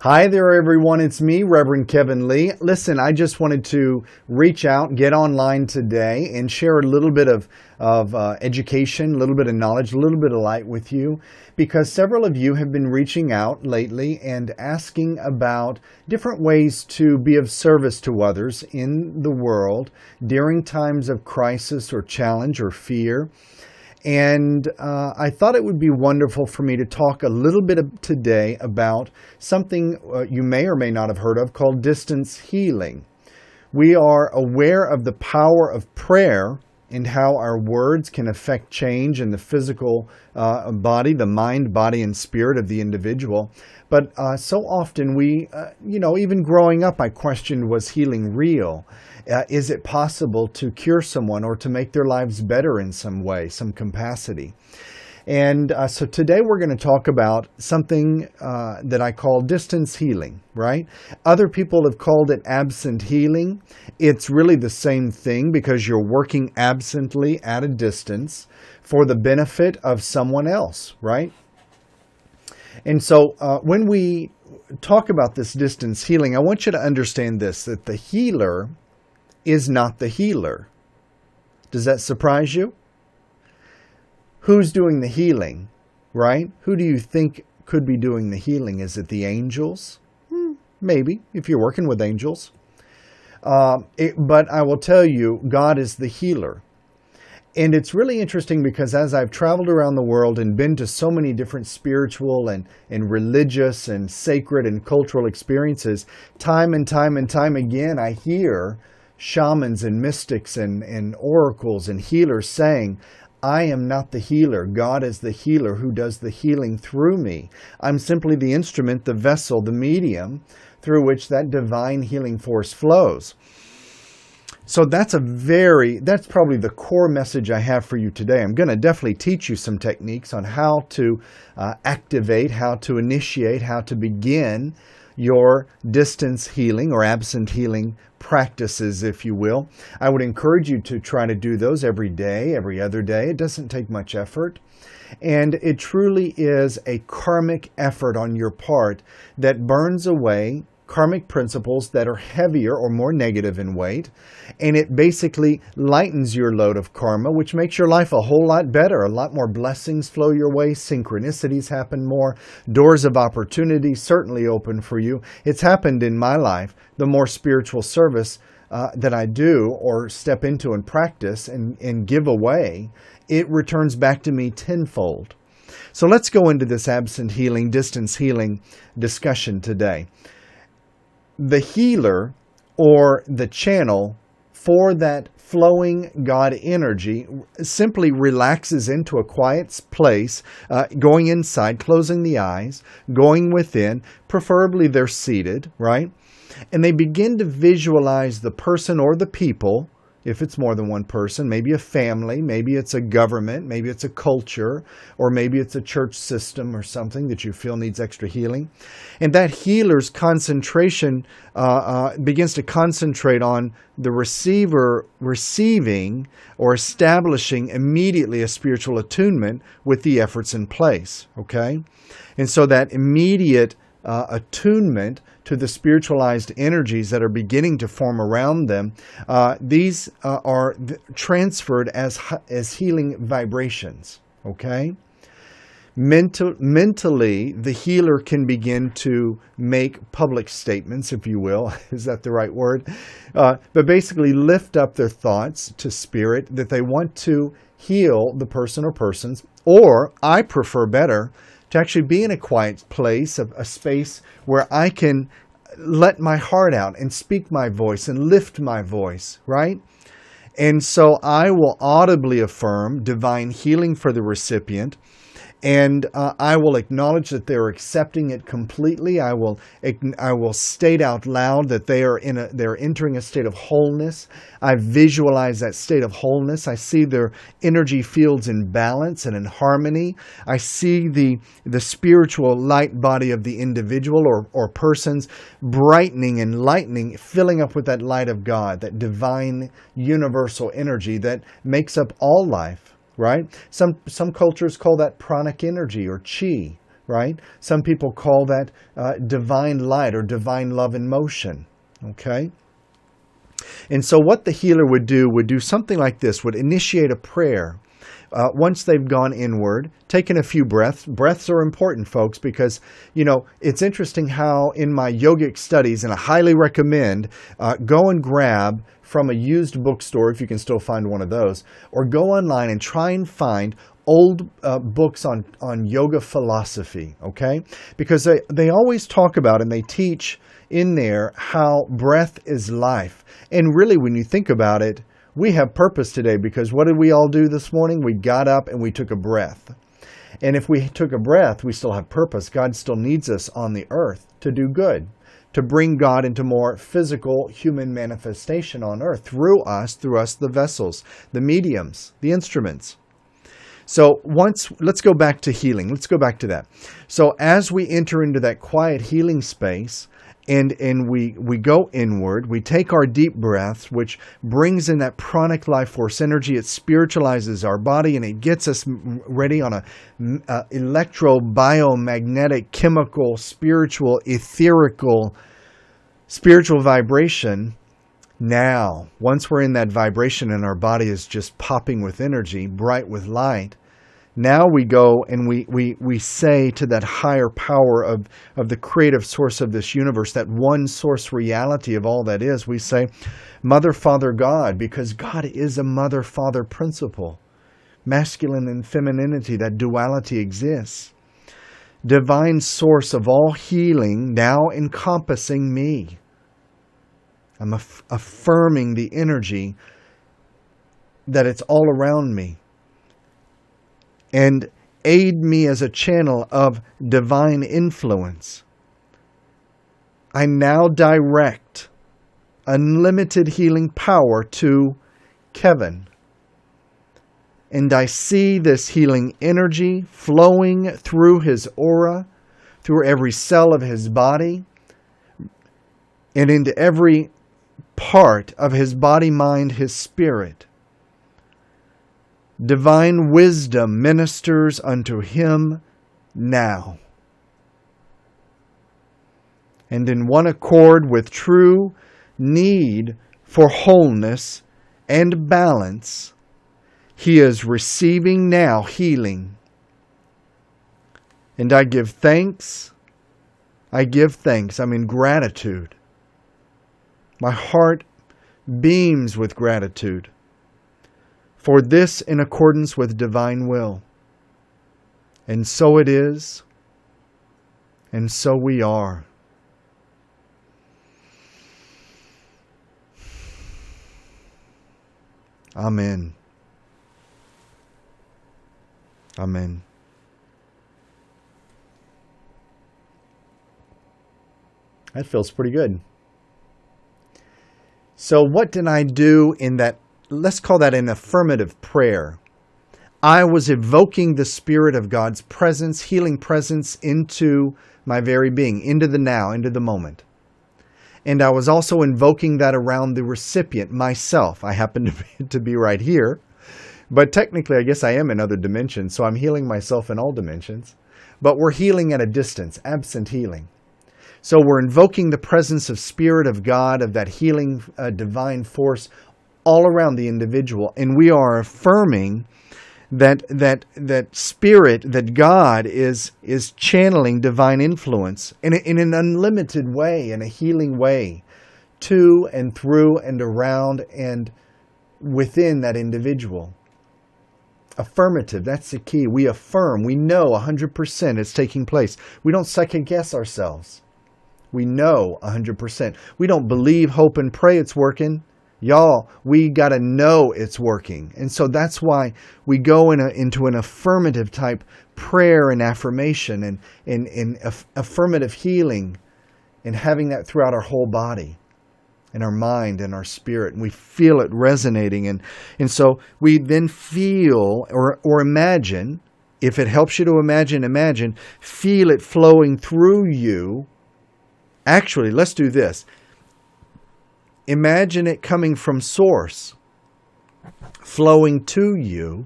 Hi there, everyone. It's me, Reverend Kevin Lee. Listen, I just wanted to reach out, get online today, and share a little bit of education, a little bit of knowledge, a little bit of light with you, because several of you have been reaching out lately and asking about different ways to be of service to others in the world during times of crisis or challenge or fear. And I thought it would be wonderful for me to talk a little bit today about something you may or may not have heard of called distance healing. We are aware of the power of prayer and how our words can affect change in the physical body, the mind, body, and spirit of the individual. But so often we, even growing up, I questioned, was healing real? Is it possible to cure someone or to make their lives better in some way, some capacity? And so today we're going to talk about something that I call distance healing, right? Other people have called it absent healing. It's really the same thing because you're working absently at a distance for the benefit of someone else, right? And so when we talk about this distance healing, I want you to understand this, that the healer is not the healer. Does that surprise you? Who's doing the healing, right? Who do you think could be doing the healing? Is it the angels? Maybe, if you're working with angels. But I will tell you, God is the healer. And it's really interesting because as I've traveled around the world and been to so many different spiritual and religious and sacred and cultural experiences, time and time and time again, I hear shamans and mystics and oracles and healers saying, I am not the healer. God is the healer who does the healing through me. I'm simply the instrument, the vessel, the medium through which that divine healing force flows. So that's probably the core message I have for you today. I'm going to definitely teach you some techniques on how to activate, how to initiate, how to begin your distance healing or absent healing practices, if you will. I would encourage you to try to do those every day, every other day. It doesn't take much effort. And it truly is a karmic effort on your part that burns away karmic principles that are heavier or more negative in weight, and it basically lightens your load of karma, which makes your life a whole lot better. A lot more blessings flow your way, synchronicities happen more, doors of opportunity certainly open for you. It's happened in my life. The more spiritual service that I do or step into and practice and give away, it returns back to me tenfold. So let's go into this absent healing, distance healing discussion today. The healer or the channel for that flowing God energy simply relaxes into a quiet place, going inside, closing the eyes, going within, preferably they're seated, right? And they begin to visualize the person or the people, if it's more than one person, maybe a family, maybe it's a government, maybe it's a culture, or maybe it's a church system or something that you feel needs extra healing. And that healer's concentration begins to concentrate on the receiver receiving or establishing immediately a spiritual attunement with the efforts in place, okay? And so that immediate attunement to the spiritualized energies that are beginning to form around them, these are transferred as healing vibrations, okay? Mentally, the healer can begin to make public statements, if you will. Is that the right word? But basically lift up their thoughts to spirit that they want to heal the person or persons, or I prefer better, to actually be in a quiet place, a space where I can let my heart out and speak my voice and lift my voice, right? And so I will audibly affirm divine healing for the recipient, and I will acknowledge that they're accepting it completely. I will state out loud that they're entering a state of wholeness. I visualize that state of wholeness. I see their energy fields in balance and in harmony. I see the spiritual light body of the individual or persons brightening and lightening, filling up with that light of God, that divine universal energy that makes up all life. Right? Some cultures call that pranic energy or chi, right? Some people call that divine light or divine love in motion, okay? And so what the healer would do something like this, would initiate a prayer. Once they've gone inward, taken a few breaths. Breaths are important, folks, because, it's interesting how in my yogic studies, and I highly recommend, go and grab from a used bookstore, if you can still find one of those, or go online and try and find old books on yoga philosophy, okay? Because they always talk about and they teach in there how breath is life. And really, when you think about it, we have purpose today, because what did we all do this morning? We got up and we took a breath. And if we took a breath, we still have purpose. God still needs us on the earth to do good, to bring God into more physical human manifestation on earth through us the vessels, the mediums, the instruments. So let's go back to healing. Let's go back to that. So as we enter into that quiet healing space, and we go inward, we take our deep breaths, which brings in that pranic life force energy. It spiritualizes our body, and it gets us ready on a electro-biomagnetic, chemical, spiritual, etherical, spiritual vibration. Now, once we're in that vibration and our body is just popping with energy, bright with light, now we go and we say to that higher power of the creative source of this universe, that one source reality of all that is, we say, Mother, Father, God, because God is a mother, father principle. Masculine and femininity, that duality exists. Divine source of all healing now encompassing me. I'm affirming the energy that it's all around me. And aid me as a channel of divine influence. I now direct unlimited healing power to Kevin. And I see this healing energy flowing through his aura, through every cell of his body, and into every part of his body, mind, his spirit. Divine wisdom ministers unto him now. And in one accord with true need for wholeness and balance, he is receiving now healing. And I give thanks. I'm in gratitude. My heart beams with gratitude. For this in accordance with divine will. And so it is, and so we are. Amen. Amen. That feels pretty good. So what did I do in that? Let's call that an affirmative prayer. I was evoking the Spirit of God's presence, healing presence, into my very being, into the now, into the moment. And I was also invoking that around the recipient, myself. I happen to be right here. But technically, I guess I am in other dimensions, so I'm healing myself in all dimensions. But we're healing at a distance, absent healing. So we're invoking the presence of Spirit of God, of that healing divine force all around the individual. And we are affirming that Spirit, that God is channeling divine influence in an unlimited way, in a healing way, to and through and around and within that individual. Affirmative, that's the key. We affirm, we know 100% it's taking place. We don't second guess ourselves. We know 100%. We don't believe, hope, and pray it's working. Y'all, we got to know it's working. And so that's why we go into an affirmative type prayer and affirmation and affirmative healing, and having that throughout our whole body and our mind and our spirit. And we feel it resonating. And so we then feel or imagine, if it helps you to imagine, feel it flowing through you. Actually, let's do this. Imagine it coming from source, flowing to you,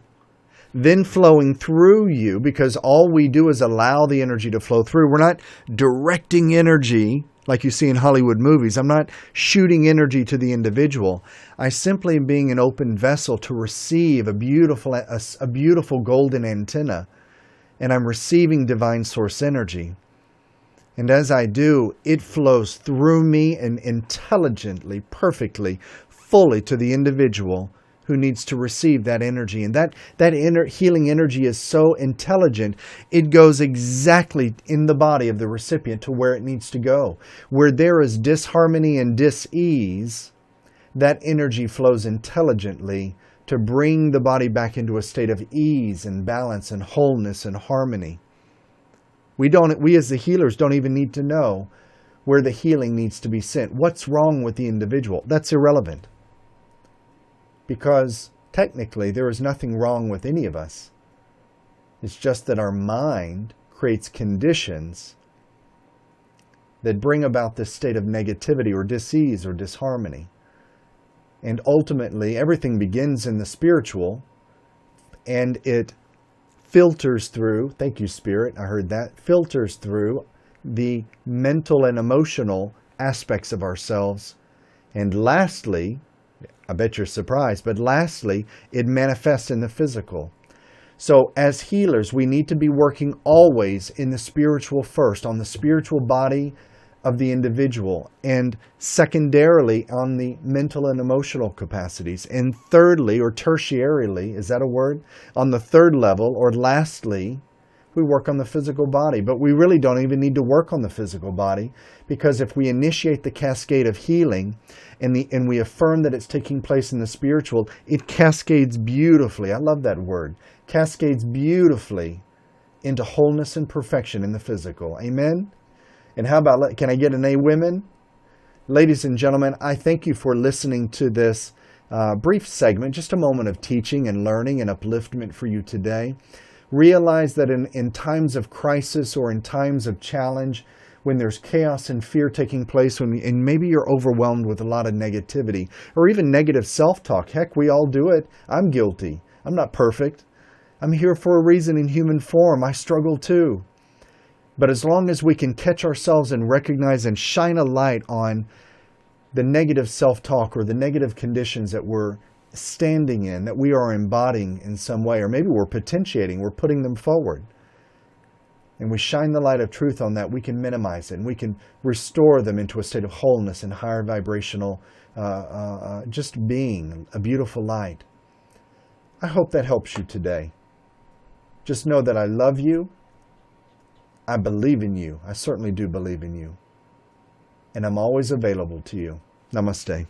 then flowing through you, because all we do is allow the energy to flow through. We're not directing energy like you see in Hollywood movies. I'm not shooting energy to the individual. I simply am being an open vessel to receive a beautiful golden antenna, and I'm receiving divine source energy. And as I do, it flows through me and intelligently, perfectly, fully to the individual who needs to receive that energy. And that inner healing energy is so intelligent, it goes exactly in the body of the recipient to where it needs to go. Where there is disharmony and dis-ease, that energy flows intelligently to bring the body back into a state of ease and balance and wholeness and harmony. We as the healers don't even need to know where the healing needs to be sent. What's wrong with the individual? That's irrelevant. Because technically there is nothing wrong with any of us. It's just that our mind creates conditions that bring about this state of negativity or dis-ease or disharmony. And ultimately everything begins in the spiritual, and it filters through, thank you Spirit, I heard that, filters through the mental and emotional aspects of ourselves. And lastly, I bet you're surprised, but lastly, it manifests in the physical. So as healers, we need to be working always in the spiritual first, on the spiritual body of the individual, and secondarily on the mental and emotional capacities, and thirdly, or tertiarily, is that a word? On the third level, or lastly, we work on the physical body. But we really don't even need to work on the physical body, because if we initiate the cascade of healing and we affirm that it's taking place in the spiritual, it cascades beautifully. I love that word. Cascades beautifully into wholeness and perfection in the physical. Amen? And how about, can I get an A, women? Ladies and gentlemen, I thank you for listening to this brief segment, just a moment of teaching and learning and upliftment for you today. Realize that in times of crisis or in times of challenge, when there's chaos and fear taking place, and maybe you're overwhelmed with a lot of negativity or even negative self-talk. Heck, we all do it. I'm guilty. I'm not perfect. I'm here for a reason in human form. I struggle too. But as long as we can catch ourselves and recognize and shine a light on the negative self-talk or the negative conditions that we're standing in, that we are embodying in some way, or maybe we're potentiating, we're putting them forward, and we shine the light of truth on that, we can minimize it and we can restore them into a state of wholeness and higher vibrational just being, a beautiful light. I hope that helps you today. Just know that I love you. I believe in you. I certainly do believe in you. And I'm always available to you. Namaste.